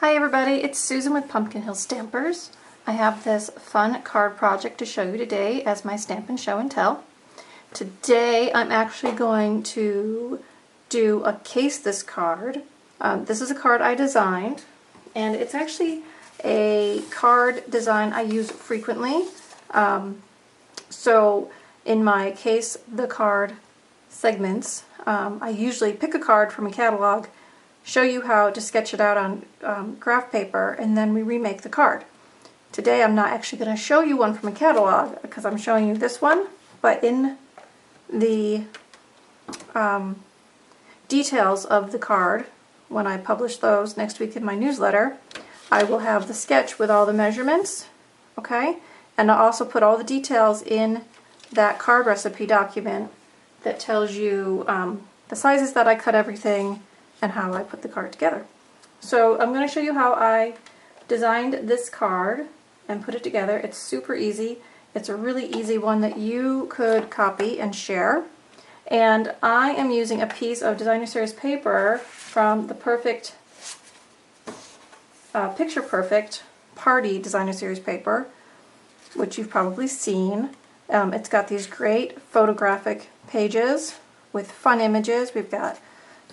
Hi everybody, it's Susan with Pumpkin Hill Stampers. I have this fun card project to show you today as my Stampin' Show and Tell. Today I'm actually going to do a case this card. This is a card I designed, and it's actually a card design I use frequently. So in my case the card segments, I usually pick a card from a catalog, show you how to sketch it out on graph paper, and then we remake the card. Today I'm not actually going to show you one from a catalog because I'm showing you this one, but in the details of the card, when I publish those next week in my newsletter, I will have the sketch with all the measurements, okay? And I'll also put all the details in that card recipe document that tells you the sizes that I cut everything and how I put the card together. So I'm going to show you how I designed this card and put it together. It's super easy. It's a really easy one that you could copy and share. And I am using a piece of Designer Series paper from the Perfect, Picture Perfect Party Designer Series paper, which you've probably seen. It's got these great photographic pages with fun images. We've got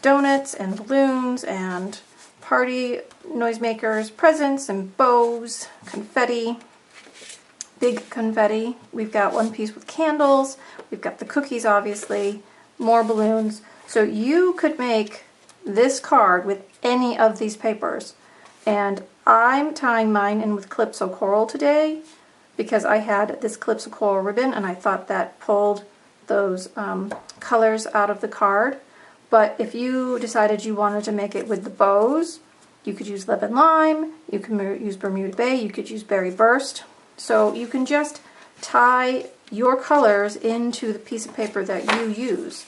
donuts and balloons and party noisemakers, presents and bows, confetti, big confetti. We've got one piece with candles. We've got the cookies, obviously, more balloons. So you could make this card with any of these papers. And I'm tying mine in with Calypso Coral today because I had this Calypso Coral ribbon and I thought that pulled those colors out of the card. But if you decided you wanted to make it with the bows, you could use lemon lime, you can use Bermuda Bay, you could use berry burst. So you can just tie your colors into the piece of paper that you use.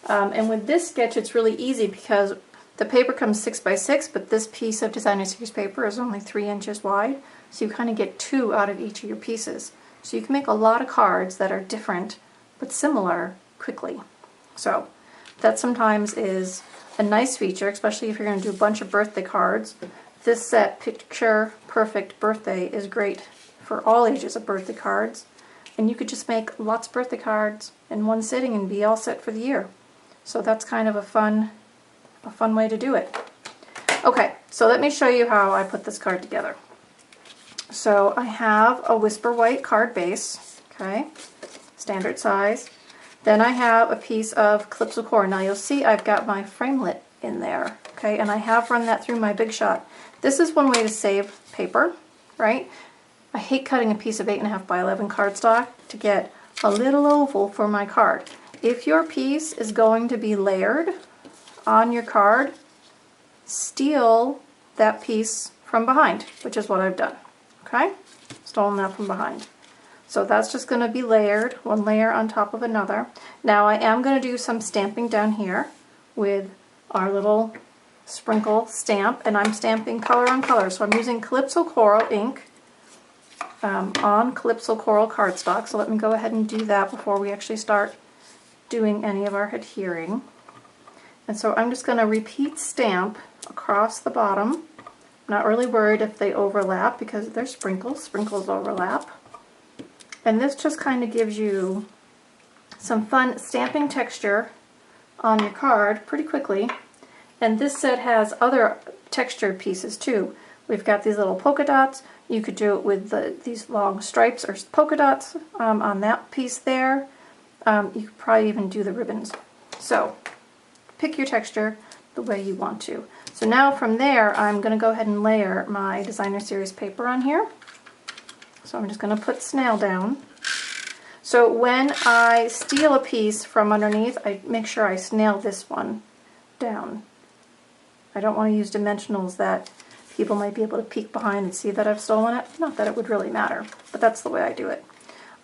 And with this sketch it's really easy because the paper comes 6 by 6, but this piece of Designer Series paper is only 3 inches wide. So you kind of get 2 out of each of your pieces. So you can make a lot of cards that are different but similar quickly. So that sometimes is a nice feature, especially if you're going to do a bunch of birthday cards. This set, Picture Perfect Birthday, is great for all ages of birthday cards. And you could just make lots of birthday cards in one sitting and be all set for the year. So that's kind of a fun way to do it. Okay, so let me show you how I put this card together. So I have a Whisper White card base, okay, standard size. Then I have a piece of Calypso Coral. Now you'll see I've got my framelit in there, okay, and I have run that through my Big Shot. This is one way to save paper, right? I hate cutting a piece of 8.5 by 11 cardstock to get a little oval for my card. If your piece is going to be layered on your card, steal that piece from behind, which is what I've done, okay? Stolen that from behind. So that's just going to be layered, one layer on top of another. Now I am going to do some stamping down here with our little sprinkle stamp, and I'm stamping color on color. So I'm using Calypso Coral Ink on Calypso Coral cardstock. So let me go ahead and do that before we actually start doing any of our adhering. And so I'm just going to repeat stamp across the bottom. I'm not really worried if they overlap because they're sprinkles. Sprinkles overlap. And this just kind of gives you some fun stamping texture on your card pretty quickly. And this set has other textured pieces too. We've got these little polka dots. You could do it with these long stripes or polka dots on that piece there. You could probably even do the ribbons. So pick your texture the way you want to. So now from there I'm going to go ahead and layer my Designer Series paper on here. So I'm just going to put snail down. So when I steal a piece from underneath, I make sure I snail this one down. I don't want to use dimensionals that people might be able to peek behind and see that I've stolen it. Not that it would really matter, but that's the way I do it.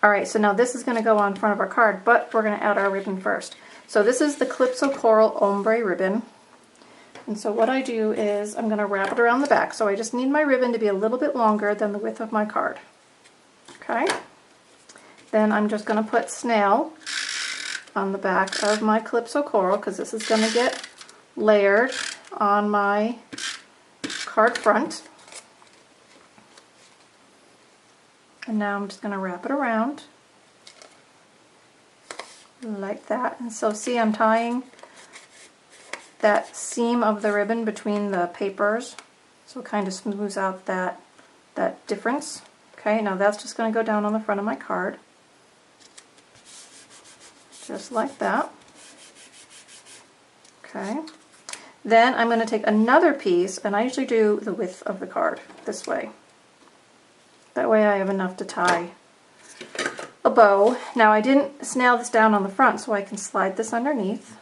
Alright, so now this is going to go on front of our card, but we're going to add our ribbon first. So this is the Calypso Coral Ombre ribbon. And so what I do is I'm going to wrap it around the back. So I just need my ribbon to be a little bit longer than the width of my card. Okay, then I'm just going to put snail on the back of my Calypso Coral because this is going to get layered on my card front. And now I'm just going to wrap it around like that. And so see, I'm tying that seam of the ribbon between the papers, so it kind of smooths out that difference. Okay, now that's just going to go down on the front of my card, just like that. Okay, then I'm going to take another piece, and I usually do the width of the card this way. That way I have enough to tie a bow. Now I didn't nail this down on the front, so I can slide this underneath,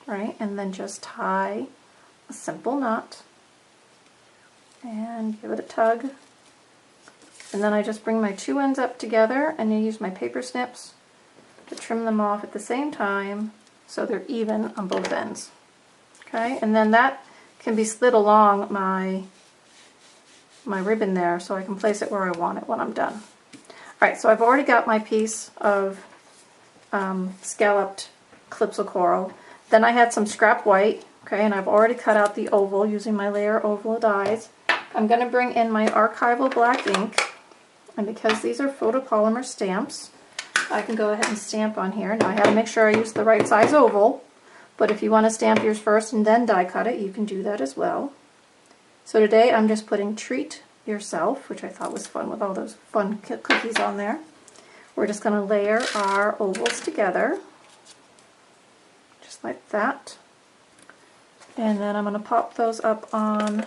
right, and then just tie a simple knot and give it a tug. And then I just bring my two ends up together and I use my paper snips to trim them off at the same time so they're even on both ends. Okay, and then that can be slid along my ribbon there, so I can place it where I want it when I'm done. Alright, so I've already got my piece of scalloped Calypso Coral. Then I had some scrap white, okay, and I've already cut out the oval using my layer oval dies. I'm going to bring in my Archival Black Ink, and because these are photopolymer stamps, I can go ahead and stamp on here. Now I have to make sure I use the right size oval, but if you want to stamp yours first and then die cut it, you can do that as well. So today I'm just putting Treat Yourself, which I thought was fun with all those fun cookies on there. We're just going to layer our ovals together, just like that. And then I'm going to pop those up on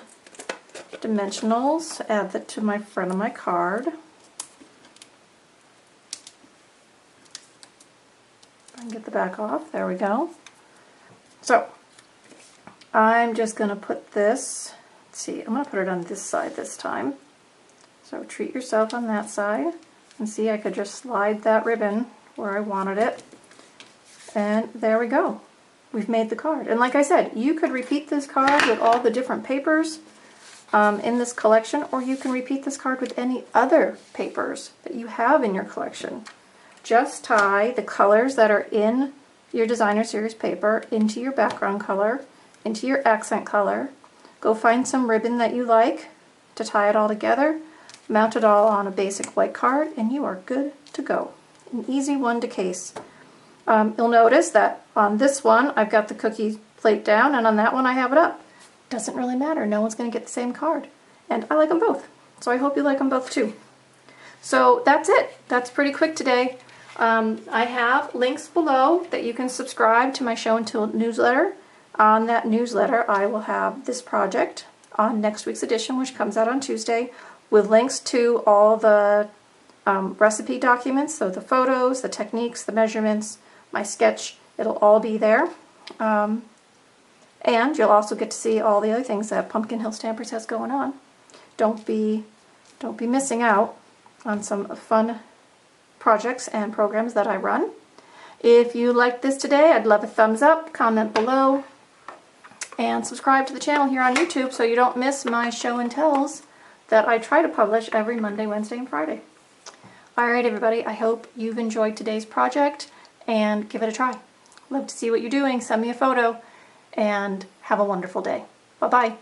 dimensionals, add that to my front of my card. I can get the back off, there we go. So I'm just going to put this, let's see, I'm going to put it on this side this time. So Treat Yourself on that side. And see, I could just slide that ribbon where I wanted it. And there we go. We've made the card. And like I said, you could repeat this card with all the different papers in this collection, or you can repeat this card with any other papers that you have in your collection. Just tie the colors that are in your designer series paper into your background color, into your accent color. Go find some ribbon that you like to tie it all together, mount it all on a basic white card, and you are good to go. An easy one to case. You'll notice that on this one I've got the cookie plate down, and on that one I have it up. Doesn't really matter, no one's going to get the same card. And I like them both, so I hope you like them both too. So that's it. That's pretty quick today. I have links below that you can subscribe to my Show and Tell newsletter. On that newsletter I will have this project on next week's edition, which comes out on Tuesday, with links to all the recipe documents, so the photos, the techniques, the measurements, my sketch, it'll all be there. And you'll also get to see all the other things that Pumpkin Hill Stampers has going on. Don't be missing out on some fun projects and programs that I run. If you liked this today, I'd love a thumbs up, comment below, and subscribe to the channel here on YouTube so you don't miss my show and tells that I try to publish every Monday, Wednesday, and Friday. Alright everybody, I hope you've enjoyed today's project and give it a try. Love to see what you're doing, send me a photo, and have a wonderful day. Bye-bye.